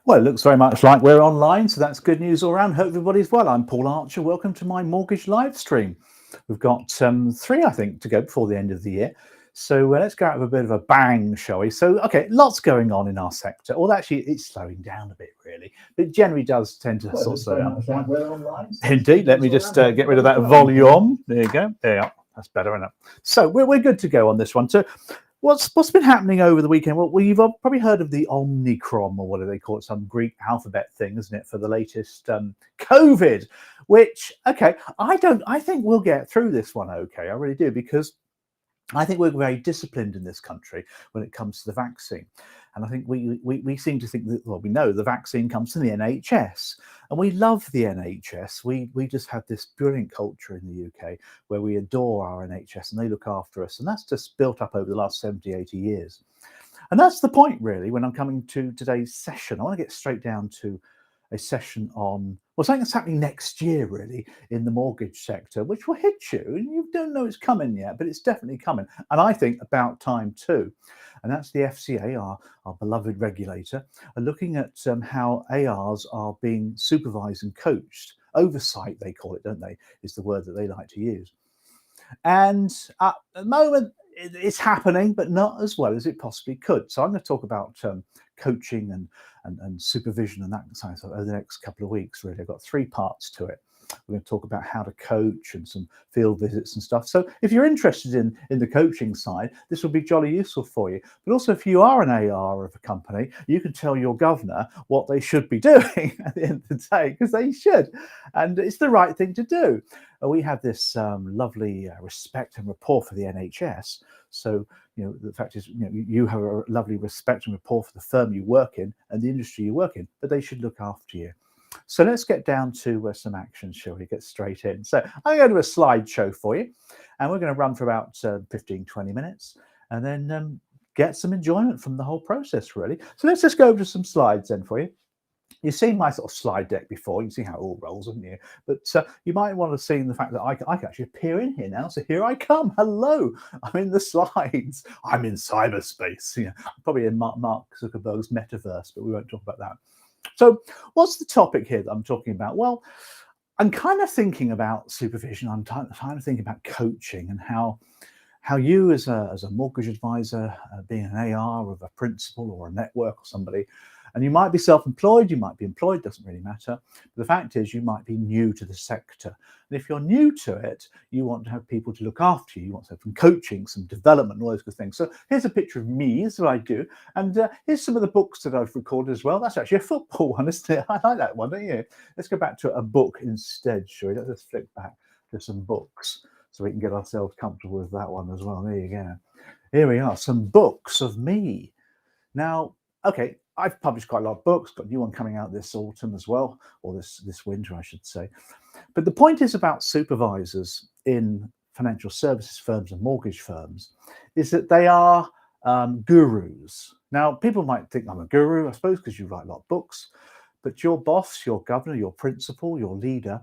Well, it looks very much like we're online, so that's good news all around. Hope everybody's well. I'm Paul Archer. Welcome to my mortgage live stream. We've got three, I think, to go before the end of the year. So let's go out with a bit of a bang, shall we? So, okay, lots going on in our sector. Well, actually, it's slowing down a bit, really. But it generally does tend to sort of slow down. We're online. Indeed. Let me just get rid of that volume. There you go. There you are. That's better, isn't it? So we're good to go on this one. So what's been happening over the weekend? Well, you've probably heard of the Omicron, or what do they call it? Some Greek alphabet thing, isn't it, for the latest COVID? Which, okay, I think we'll get through this one. Okay, I really do, because I think we're very disciplined in this country when it comes to the vaccine. And I think we seem to think that, well, we know the vaccine comes from the NHS, and we love the NHS. We just have this brilliant culture in the UK where we adore our NHS and they look after us. And that's just built up over the last 70, 80 years. And that's the point, really, when I'm coming to today's session. I want to get straight down to a session on, well, something that's happening next year, really, in the mortgage sector, which will hit you. And you don't know it's coming yet, but it's definitely coming. And I think about time too. And that's the FCA, our beloved regulator, are looking at how ARs are being supervised and coached. Oversight, they call it, don't they, is the word that they like to use. And at the moment, it's happening, but not as well as it possibly could. So I'm going to talk about coaching and supervision and that kind of stuff over the next couple of weeks, really. I've got three parts to it. We're going to talk about how to coach and some field visits and stuff. So if you're interested in the coaching side, this will be jolly useful for you. But also, if you are an AR of a company, you can tell your governor what they should be doing at the end of the day, because they should. And it's the right thing to do. We have this lovely respect and rapport for the NHS. So, the fact is, you have a lovely respect and rapport for the firm you work in and the industry you work in, but they should look after you. So let's get down to some action, shall we? Get straight in. So I'm going to do a slideshow for you, and we're going to run for about 15, 20 minutes, and then get some enjoyment from the whole process, really. So let's just go over to some slides then for you. You've seen my sort of slide deck before. You can see how it all rolls, haven't you? But you might want to see the fact that I can actually appear in here now. So here I come. Hello. I'm in the slides. I'm in cyberspace. Probably in Mark Zuckerberg's metaverse, but we won't talk about that. So what's the topic here that I'm talking about? Well, I'm kind of thinking about supervision. I'm kind of thinking about coaching and how you as a mortgage advisor, being an AR of a principal or a network or somebody, and you might be self-employed, you might be employed, doesn't really matter. But the fact is, you might be new to the sector. And if you're new to it, you want to have people to look after you. You want to have some coaching, some development, all those good things. So here's a picture of me, this is what I do. And here's some of the books that I've recorded as well. That's actually a football one, isn't it? I like that one, don't you? Let's go back to a book instead, shall we? Let's just flick back to some books so we can get ourselves comfortable with that one as well. There you go. Here we are, some books of me. Now, okay, I've published quite a lot of books, got a new one coming out this autumn as well, or this winter, I should say. But the point is about supervisors in financial services firms and mortgage firms is that they are gurus. Now, people might think I'm a guru, I suppose, because you write a lot of books, but your boss, your governor, your principal, your leader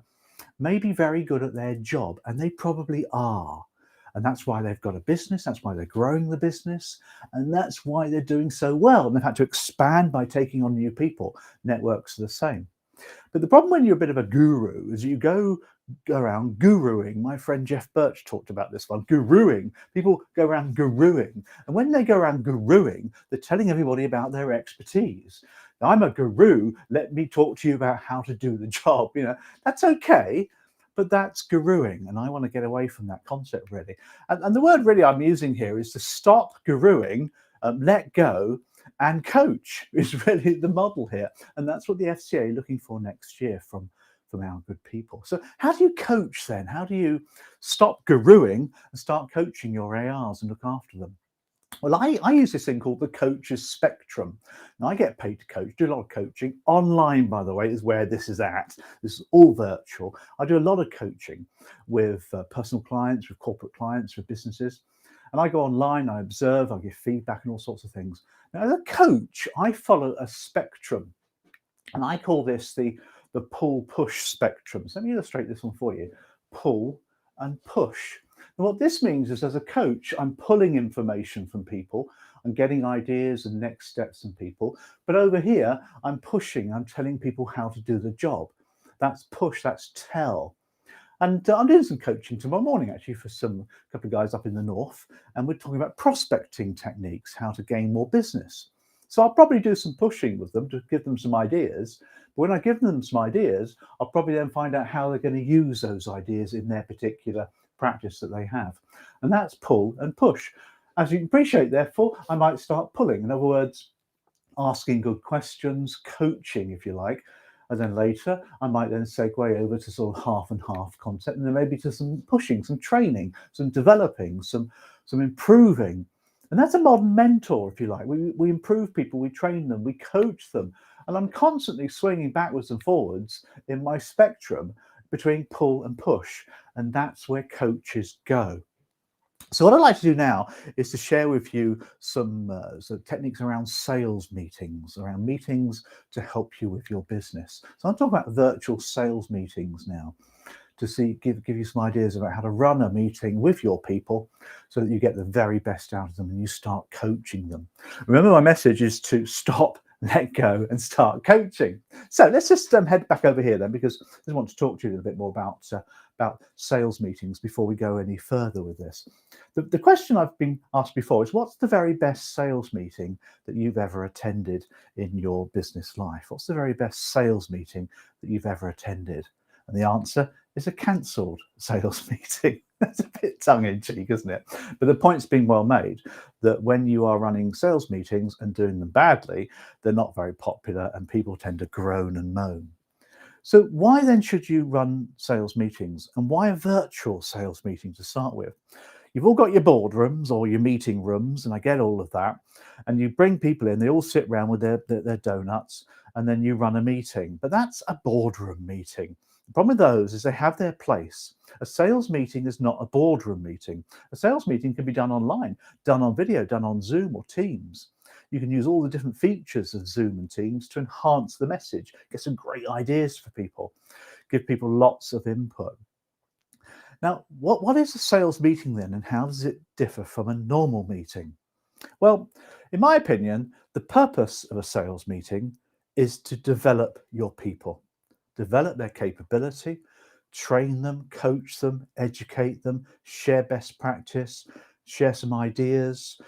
may be very good at their job, and they probably are. And that's why they've got a business, that's why they're growing the business, and that's why they're doing so well. And they've had to expand by taking on new people. Networks are the same. But the problem when you're a bit of a guru is you go around guruing. My friend Jeff Birch talked about this one, guruing. People go around guruing. And when they go around guruing, they're telling everybody about their expertise. Now, I'm a guru, let me talk to you about how to do the job. That's okay. But that's guruing, and I want to get away from that concept, really. And the word really I'm using here is to stop guruing, let go, and coach is really the model here. And that's what the FCA are looking for next year from our good people. So how do you coach then? How do you stop guruing and start coaching your ARs and look after them? Well, I use this thing called the coach's spectrum. Now, I get paid to coach, do a lot of coaching. Online, by the way, is where this is at. This is all virtual. I do a lot of coaching with personal clients, with corporate clients, with businesses. And I go online, I observe, I give feedback and all sorts of things. Now, as a coach, I follow a spectrum. And I call this the pull-push spectrum. So let me illustrate this one for you. Pull and push. And what this means is, as a coach, I'm pulling information from people. I'm getting ideas and next steps from people. But over here, I'm pushing, I'm telling people how to do the job. That's push, that's tell. And I'm doing some coaching tomorrow morning, actually, for a couple of guys up in the north. And we're talking about prospecting techniques, how to gain more business. So I'll probably do some pushing with them to give them some ideas. But when I give them some ideas, I'll probably then find out how they're going to use those ideas in their particular practice that they have. And that's pull and push. As you can appreciate, therefore, I might start pulling. In other words, asking good questions, coaching, if you like. And then later, I might then segue over to sort of half and half concept, and then maybe to some pushing, some training, some developing, some improving. And that's a modern mentor, if you like. We improve people, we train them, we coach them. And I'm constantly swinging backwards and forwards in my spectrum between pull and push. And that's where coaches go. So what I'd like to do now is to share with you some techniques around sales meetings, around meetings to help you with your business. So I'm talking about virtual sales meetings now to give you some ideas about how to run a meeting with your people so that you get the very best out of them and you start coaching them. Remember, my message is to stop, let go and start coaching. So let's just head back over here then, because I just want to talk to you a little bit more about sales meetings before we go any further with this. The question I've been asked before is, what's the very best sales meeting that you've ever attended in your business life? What's the very best sales meeting that you've ever attended? And the answer is a cancelled sales meeting. That's a bit tongue-in-cheek, isn't it? But the point's been well made that when you are running sales meetings and doing them badly, they're not very popular and people tend to groan and moan. So why then should you run sales meetings, and why a virtual sales meeting to start with? You've all got your boardrooms or your meeting rooms, and I get all of that. And you bring people in, they all sit around with their donuts, and then you run a meeting. But that's a boardroom meeting. The problem with those is they have their place. A sales meeting is not a boardroom meeting. A sales meeting can be done online, done on video, done on Zoom or Teams. You can use all the different features of Zoom and Teams to enhance the message, get some great ideas for people, give people lots of input. Now, what is a sales meeting then, and how does it differ from a normal meeting? Well, in my opinion, the purpose of a sales meeting is to develop your people, develop their capability, train them, coach them, educate them, share best practice, share some ideas,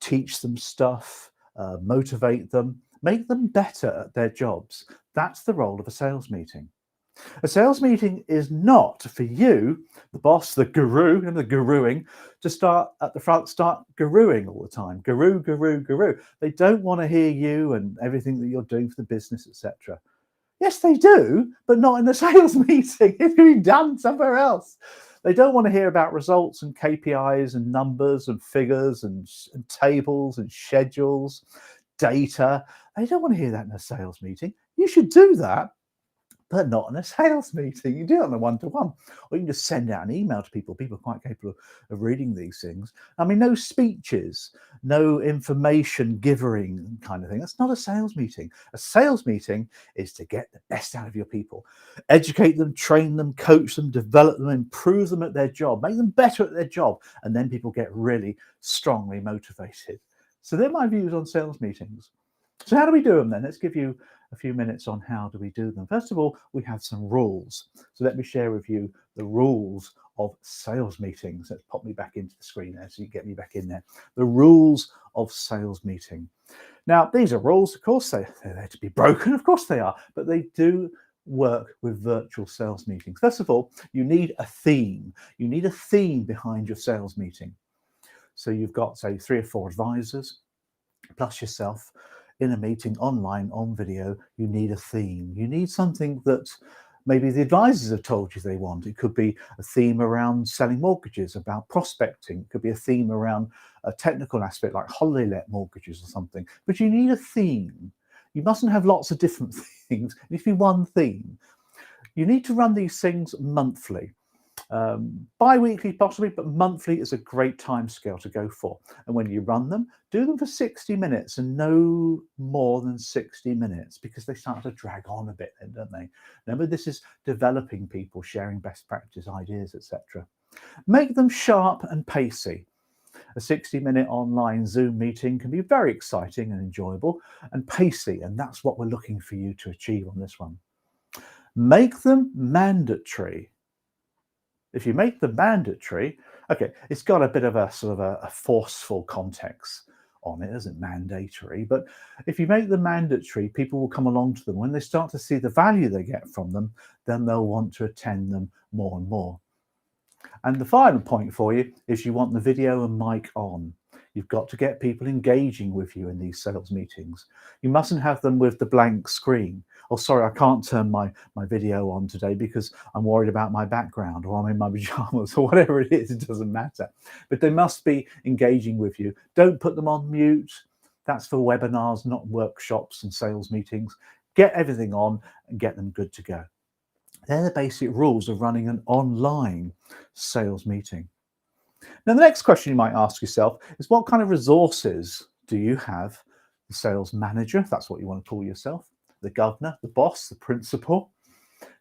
teach them stuff, motivate them, make them better at their jobs. That's the role of a sales meeting. A sales meeting is not for you, the boss, the guru, and the guruing, to start at the front, start guruing all the time. Guru, guru, guru. They don't want to hear you and everything that you're doing for the business, etc. Yes, they do, but not in a sales meeting. It's being done somewhere else. They don't want to hear about results and KPIs and numbers and figures and tables and schedules, data. They don't want to hear that in a sales meeting. You should do that, but not in a sales meeting. You do it on a one-to-one, or you can just send out an email to people. People are quite capable of reading these things. I mean, no speeches, no information giving kind of thing. That's not a sales meeting. A sales meeting is to get the best out of your people, educate them, train them, coach them, develop them, improve them at their job, make them better at their job, and then people get really strongly motivated. So they're my views on sales meetings. So how do we do them then? Let's give you a few minutes on how do we do them. First of all, we have some rules. So let me share with you the rules of sales meetings. Let's pop me back into the screen there so you get me back in there. The rules of sales meeting. Now, these are rules, of course, they're there to be broken, of course they are, but they do work with virtual sales meetings. First of all, you need a theme. You need a theme behind your sales meeting. So you've got, say, 3 or 4 advisors, plus yourself, in a meeting online on video. You need a theme. You need something that maybe the advisors have told you they want. It could be a theme around selling mortgages, about prospecting. It could be a theme around a technical aspect like holiday let mortgages or something. But you need a theme. You mustn't have lots of different things. It needs to be one theme. You need to run these things monthly. Bi-weekly possibly, but monthly is a great time scale to go for. And when you run them, do them for 60 minutes and no more than 60 minutes, because they start to drag on a bit then, don't they? Remember, this is developing people, sharing best practice ideas, etc. Make them sharp and pacey. A 60-minute online Zoom meeting can be very exciting and enjoyable and pacey, and that's what we're looking for you to achieve on this one. Make them mandatory. If you make them mandatory, okay, it's got a bit of a sort of a forceful context on it, isn't mandatory, but if you make them mandatory, people will come along to them. When they start to see the value they get from them, then they'll want to attend them more and more. And the final point for you is you want the video and mic on. You've got to get people engaging with you in these sales meetings. You mustn't have them with the blank screen. Oh, sorry, I can't turn my video on today because I'm worried about my background, or I'm in my pajamas, or whatever it is, it doesn't matter. But they must be engaging with you. Don't put them on mute. That's for webinars, not workshops and sales meetings. Get everything on and get them good to go. They're the basic rules of running an online sales meeting. Now, the next question you might ask yourself is, what kind of resources do you have? The sales manager, if that's what you want to call yourself, the governor, the boss, the principal,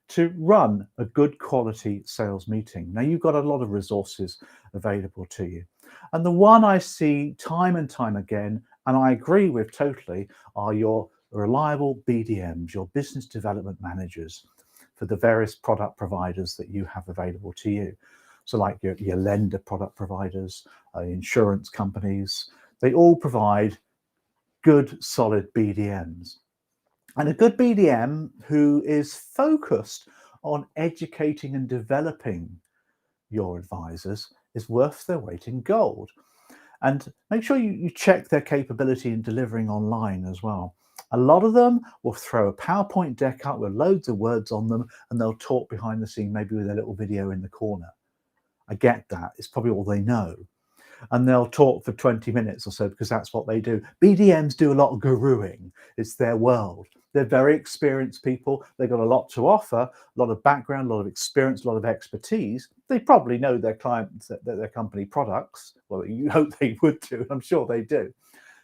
to run a good quality sales meeting. Now, you've got a lot of resources available to you. And the one I see time and time again, and I agree with totally, are your reliable BDMs, your business development managers, for the various product providers that you have available to you. So like your lender product providers, insurance companies, they all provide good, solid BDMs. And a good BDM who is focused on educating and developing your advisors is worth their weight in gold. And make sure you check their capability in delivering online as well. A lot of them will throw a PowerPoint deck up with loads of words on them, and they'll talk behind the scene, maybe with a little video in the corner. I get that. It's probably all they know. And they'll talk for 20 minutes or so because that's what they do. BDMs do a lot of guruing. It's their world. They're very experienced people. They've got a lot to offer, a lot of background, a lot of experience, a lot of expertise. They probably know their clients, their company products. Well, you hope they would do. I'm sure they do.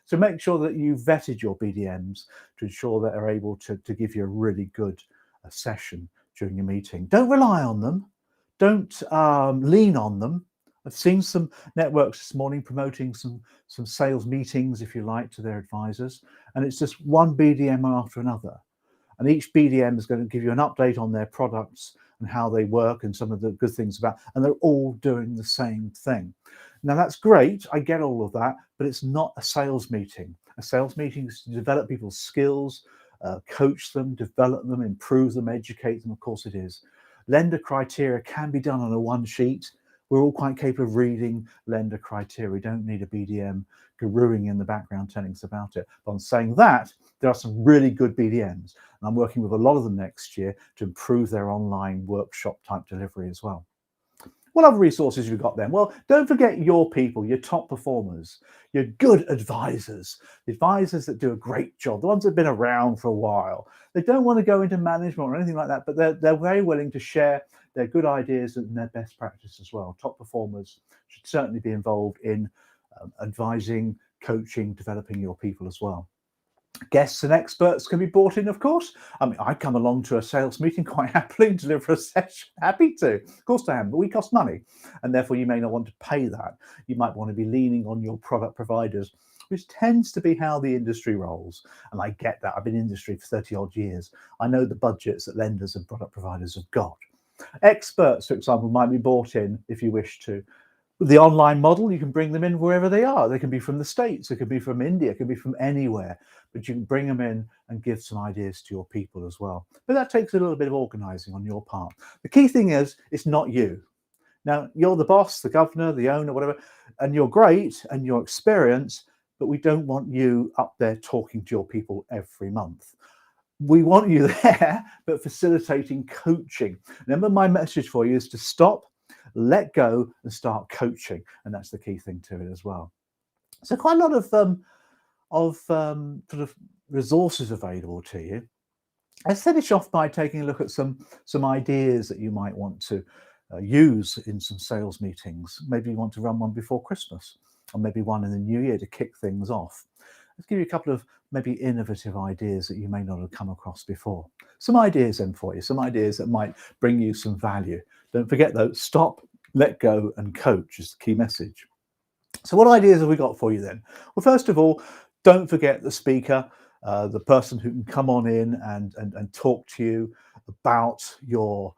So make sure that you vetted your BDMs to ensure that they're able to give you a really good session during your meeting. Don't rely on them. Don't lean on them. I've seen some networks this morning promoting some sales meetings, if you like, to their advisors, and it's just one BDM after another. And each BDM is going to give you an update on their products and how they work and some of the good things about, and they're all doing the same thing. Now that's great, I get all of that, but it's not a sales meeting. A sales meeting is to develop people's skills, coach them, develop them, improve them, educate them. Of course it is. Lender criteria can be done on a one sheet. We're all quite capable of reading lender criteria. We don't need a BDM guruing in the background telling us about it. But on saying that, there are some really good BDMs, and I'm working with a lot of them next year to improve their online workshop type delivery as well. What other resources have you got then? Well, don't forget your people, your top performers, your good advisors, the advisors that do a great job, the ones that have been around for a while. They don't want to go into management or anything like that, but they're very willing to share their good ideas and their best practice as well. Top performers should certainly be involved in advising, coaching, developing your people as well. Guests and experts can be brought in, of course. I mean, I come along to a sales meeting quite happily and deliver a session. Happy to. Of course I am, but we cost money. And therefore you may not want to pay that. You might want to be leaning on your product providers, which tends to be how the industry rolls. And I get that. I've been in industry for 30 odd years. I know the budgets that lenders and product providers have got. Experts, for example, might be brought in if you wish to. The online model, you can bring them in wherever they are. They can be from the States, it could be from India, it could be from anywhere, but you can bring them in and give some ideas to your people as well. But that takes a little bit of organizing on your part. The key thing is, it's not you. Now, you're the boss, the governor, the owner, whatever, and you're great and you're experienced, but we don't want you up there talking to your people every month. We want you there, but facilitating coaching. Remember, my message for you is to stop, let go, and start coaching, and that's the key thing to it as well. So quite a lot of sort of resources available to you. Let's finish off by taking a look at some ideas that you might want to use in some sales meetings. Maybe you want to run one before Christmas, or maybe one in the new year to kick things off. Let's give you a couple of maybe innovative ideas that you may not have come across before. Some ideas then for you, some ideas that might bring you some value. Don't forget though, stop, let go, and coach is the key message. So what ideas have we got for you then? Well, first of all, don't forget the speaker, the person who can come on in and talk to you about your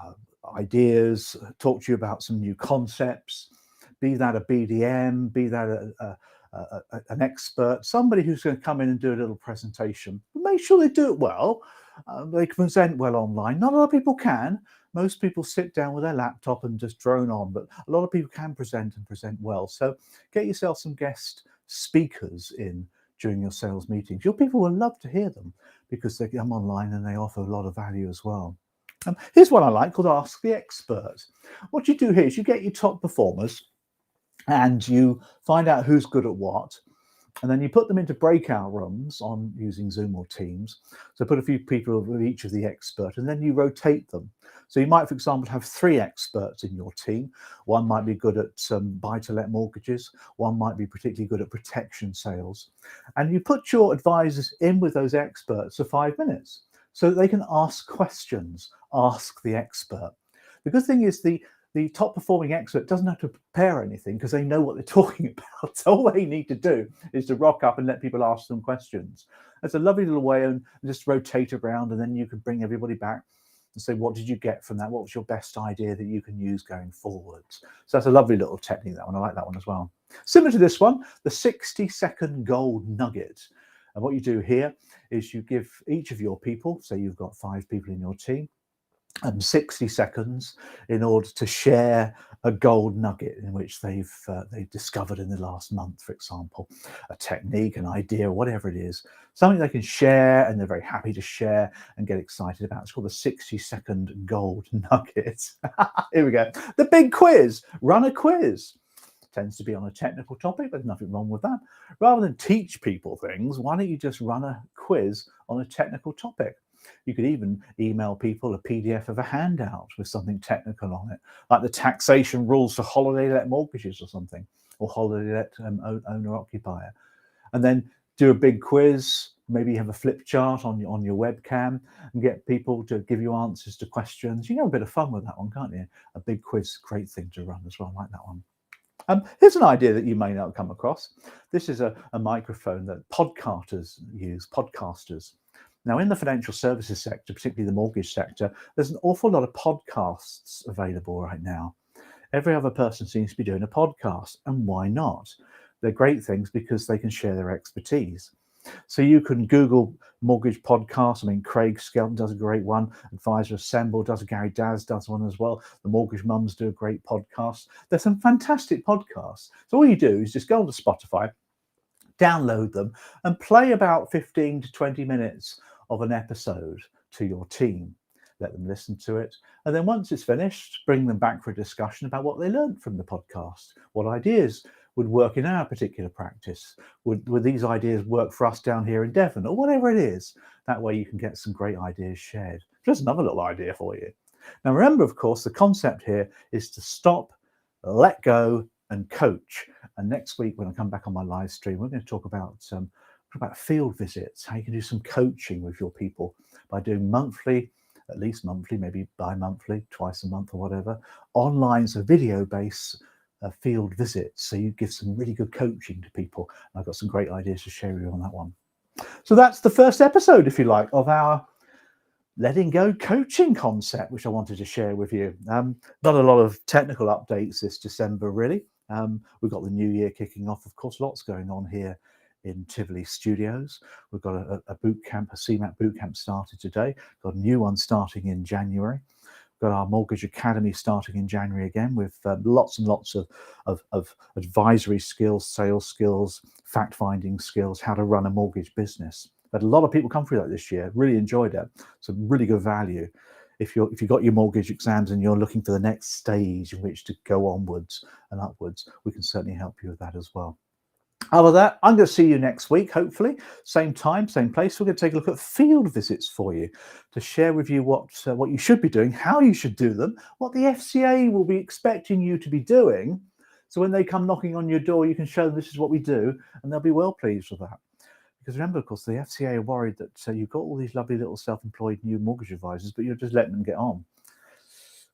uh, ideas, talk to you about some new concepts, be that a BDM, be that an expert, somebody who's going to come in and do a little presentation. But make sure they do it well. They can present well online. Not a lot of people can. Most people sit down with their laptop and just drone on, but a lot of people can present and present well. So get yourself some guest speakers in during your sales meetings. Your people will love to hear them because they come online and they offer a lot of value as well. Here's one I like called Ask the Expert. What you do here is you get your top performers and you find out who's good at what. And then you put them into breakout rooms on using Zoom or Teams. So put a few people with each of the expert, and then you rotate them. So you might, for example, have 3 experts in your team. One might be good at buy-to-let mortgages. One might be particularly good at protection sales. And you put your advisors in with those experts for 5 minutes so that they can ask questions, ask the expert. The good thing is the top performing expert doesn't have to prepare anything because they know what they're talking about. So all they need to do is to rock up and let people ask them questions. It's a lovely little way, and just rotate around, and then you can bring everybody back and say, what did you get from that? What was your best idea that you can use going forwards? So that's a lovely little technique, that one. I like that one as well. Similar to this one, the 60-second gold nugget. And what you do here is you give each of your people, say you've got 5 people in your team, 60 seconds in order to share a gold nugget in which they've discovered in the last month, for example, a technique, an idea, whatever it is, something they can share and they're very happy to share and get excited about. It's called the 60-second gold nugget. Here we go. The big quiz. Run a quiz. Tends to be on a technical topic, but there's nothing wrong with that. Rather than teach people things, why don't you just run a quiz on a technical topic? You could even email people a PDF of a handout with something technical on it, like the taxation rules for holiday let mortgages or something, or holiday let owner-occupier. And then do a big quiz, maybe have a flip chart on your webcam and get people to give you answers to questions. You can have a bit of fun with that one, can't you? A big quiz, great thing to run as well. I like that one. Here's an idea that you may not come across. This is a microphone that podcasters use, podcasters. Now, in the financial services sector, particularly the mortgage sector, there's an awful lot of podcasts available right now. Every other person seems to be doing a podcast, and why not? They're great things because they can share their expertise. So you can Google mortgage podcasts. I mean, Craig Skelton does a great one. Advisor Assemble does. Gary Daz does one as well. The Mortgage Mums do a great podcast. There's some fantastic podcasts. So all you do is just go onto Spotify, download them, and play about 15 to 20 minutes of an episode to your team. Let them listen to it. And then once it's finished, bring them back for a discussion about what they learned from the podcast. What ideas would work in our particular practice? Would these ideas work for us down here in Devon, or whatever it is? That way you can get some great ideas shared. Just another little idea for you. Now remember, of course, the concept here is to stop, let go, and coach. And next week, when I come back on my live stream, we're going to talk about field visits, how you can do some coaching with your people by doing monthly, at least monthly, maybe bi-monthly, twice a month or whatever, online, so video-based field visits. So you give some really good coaching to people. And I've got some great ideas to share with you on that one. So that's the first episode, if you like, of our letting go coaching concept, which I wanted to share with you. Not a lot of technical updates this December, really. We've got the new year kicking off. Of course, lots going on here in Tivoli Studios. We've got a boot camp, a CMAP boot camp started today. Got a new one starting in January. Got our Mortgage Academy starting in January again with lots and lots of advisory skills, sales skills, fact-finding skills, how to run a mortgage business. But a lot of people come through that this year. Really enjoyed it. Some really good value. If you've got your mortgage exams and you're looking for the next stage in which to go onwards and upwards, we can certainly help you with that as well. Other than that, I'm going to see you next week, hopefully. Same time, same place. We're going to take a look at field visits for you to share with you what you should be doing, how you should do them, what the FCA will be expecting you to be doing. So when they come knocking on your door, you can show them this is what we do, and they'll be well pleased with that. Because remember, of course, the FCA are worried that you've got all these lovely little self-employed new mortgage advisors, but you're just letting them get on,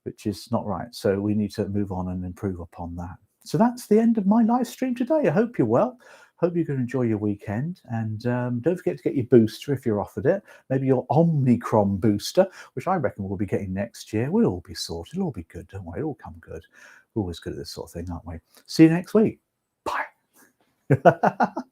which is not right. So we need to move on and improve upon that. So that's the end of my live stream today. I hope you're well. Hope you're going to enjoy your weekend. And don't forget to get your booster if you're offered it. Maybe your Omnicron booster, which I reckon we'll be getting next year. We'll all be sorted. It'll all be good. Don't worry. It'll all come good. We're always good at this sort of thing, aren't we? See you next week. Bye.